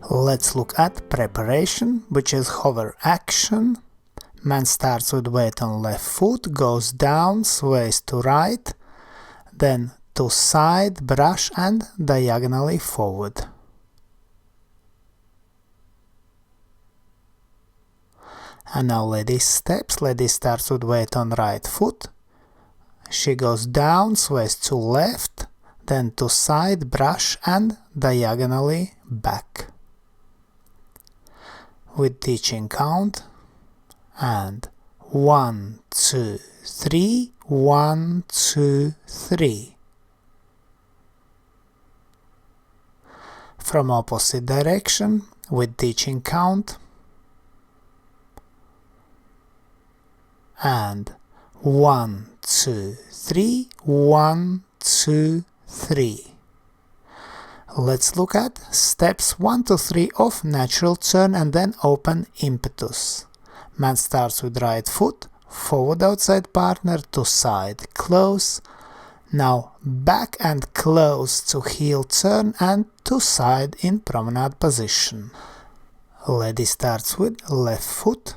Let's look at preparation, which is hover action. Man starts with weight on left foot, goes down, sways to right, then to side, brush and diagonally forward. And now lady steps. Lady starts with weight on right foot. She goes down, sways to left, then to side, brush and diagonally back. With teaching count. And 1, 2, 3, 1, 2, 3. From opposite direction with teaching count. And 1, 2, 3, 1, 2, 3. Let's look at steps 1 to 3 of natural turn and then open impetus. Man starts with right foot, forward outside partner to side, close. Now back and close to heel turn and to side in promenade position. Lady starts with left foot,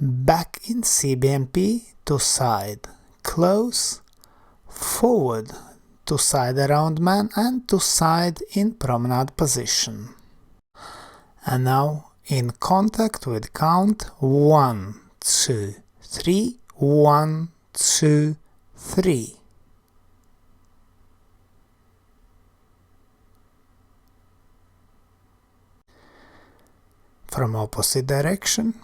back in CBMP to side, close, forward to side around man and to side in promenade position. And now in contact with count 1, 2, 3, 1, 2, 3. From opposite direction.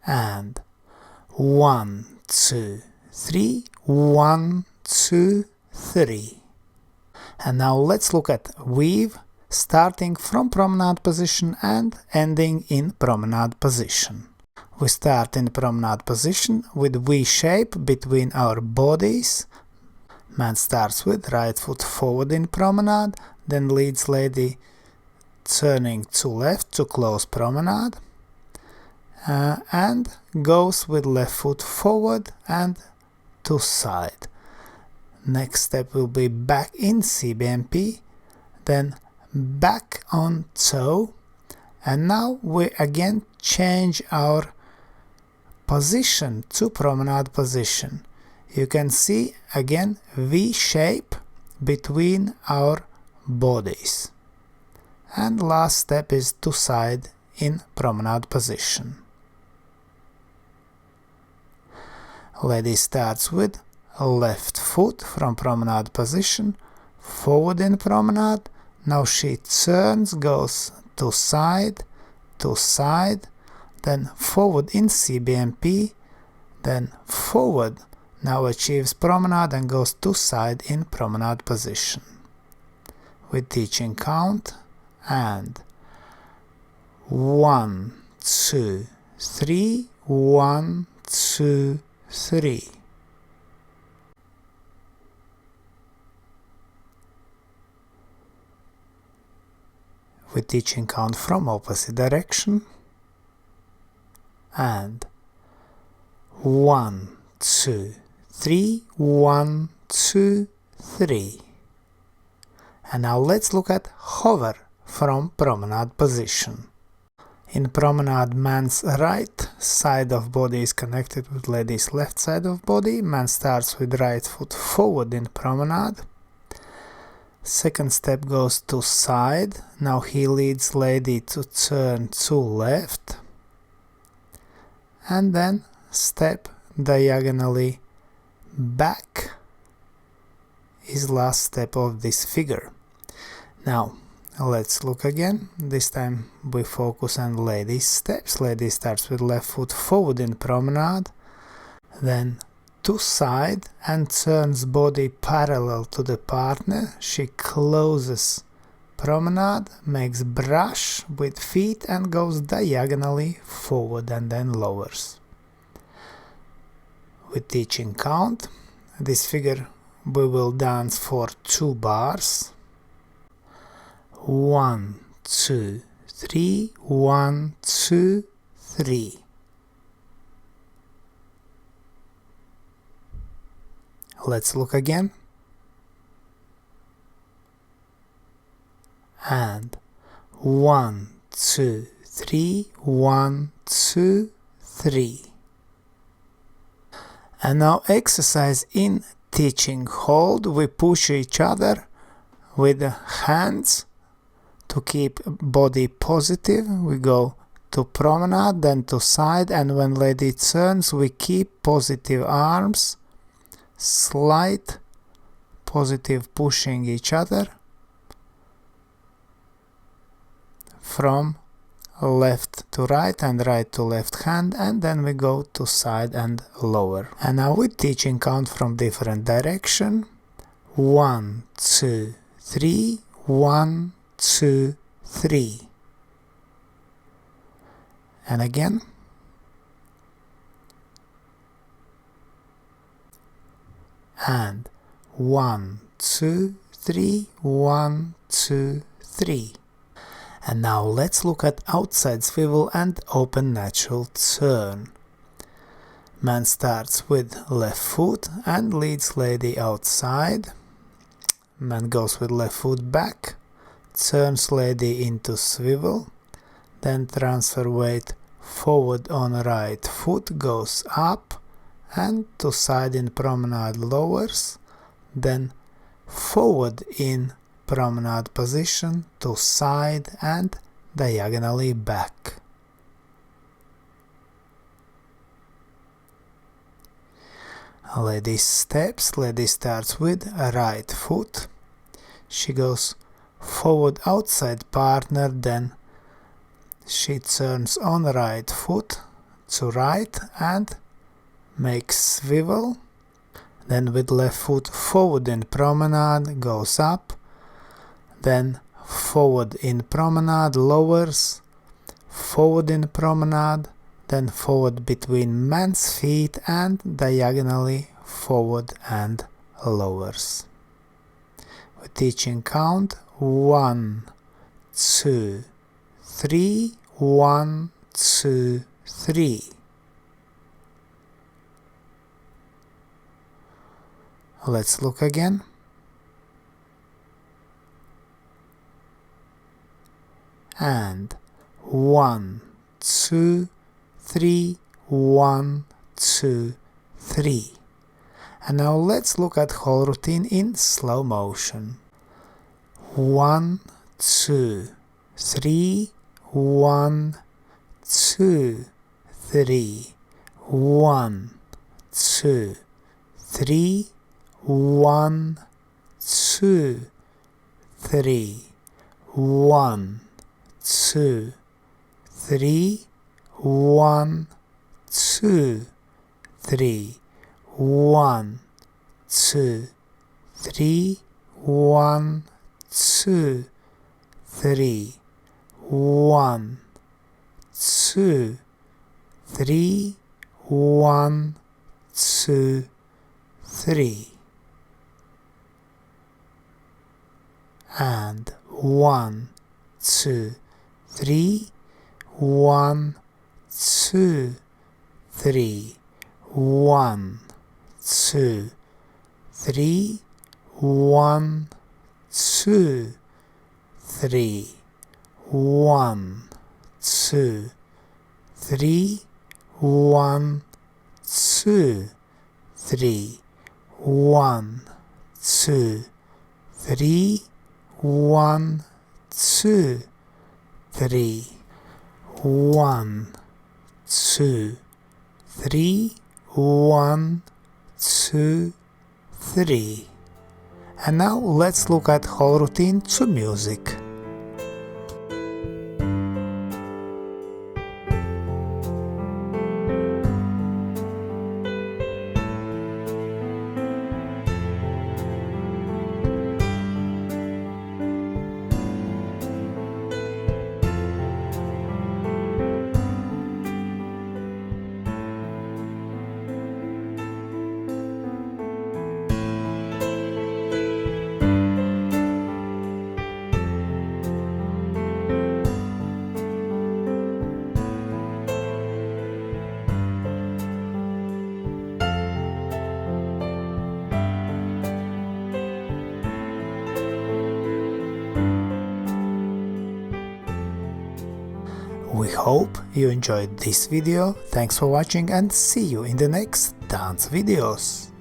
And 1, 2, 3, 1, 2, 3. And now let's look at weave, starting from promenade position and ending in promenade position. We start in promenade position with V shape between our bodies. Man starts with right foot forward in promenade, then leads lady turning to left to close promenade, and goes with left foot forward and to side. Next step will be back in CBMP, then back on toe, and now we again change our position to promenade position. You can see again V shape between our bodies. And last step is to side in promenade position. Lady starts with left foot from promenade position, forward in promenade. Now she turns, goes to side, then forward in CBMP, then forward, now achieves promenade and goes to side in promenade position. With teaching count and 1, 2, 3, 1, 2, 3. With teaching count from opposite direction. And 1, 2, 3, 1, 2, 3. And now let's look at hover from promenade position. In promenade, man's right side of body is connected with lady's left side of body. Man starts with right foot forward in promenade. Second step goes to side. Now he leads lady to turn to left. And then step diagonally back is last step of this figure. Now let's look again. This time we focus on lady's steps. Lady starts with left foot forward in promenade, then to side and turns body parallel to the partner. She closes promenade, makes brush with feet and goes diagonally forward and then lowers. With teaching count, this figure we will dance for 2 bars. 1, 2, 3, 1, 2, 3. Let's look again. 1, 2, 3, 1, 2, 3. And now exercise in teaching hold. We push each other with the hands to keep body positive. We go to promenade, then to side, and when lady turns we keep positive arms, slight positive pushing each other from left to right and right to left hand, and then we go to side and lower. And now we're teaching count from different direction. 1, 2, 3, 1, 2, 3. And again. And 1, 2, 3, 1, 2, 3. And now let's look at outside swivel and open natural turn. Man starts with left foot and leads lady outside. Man goes with left foot back, turns lady into swivel, then transfer weight forward on right foot, goes up and to side in promenade lowers, then forward in promenade position to side and diagonally back. Lady steps. Lady starts with right foot. She goes forward outside partner, then she turns on right foot to right and makes swivel. Then with left foot forward in promenade, goes up, then forward in promenade, lowers, forward in promenade, then forward between man's feet and diagonally forward and lowers. We're teaching count 1, 2, 3, 1, 2, 3. Let's look again. And 1, 2, 3, 1, 2, 3. And now let's look at whole routine in slow motion. 1, 2, 3, 1, 2, 3, 1, 2, 3, 1, 2, 3, 1, 2, 3, 1, 2, 3, 1, 2, 3, 1, 2, 3, 1, 2, 3, 1, 2, 3. And 1, 2, 3, 1, 2, 3, 1, 2, 3, 1, 2, 3, 1, 2, 3, 1, 2, 3, 1, 2, 3, 1, 2, 3, 1, 2, 3, 1, 2, 3. And now let's look at whole routine to music. hope you enjoyed this video, thanks for watching and see you in the next dance videos!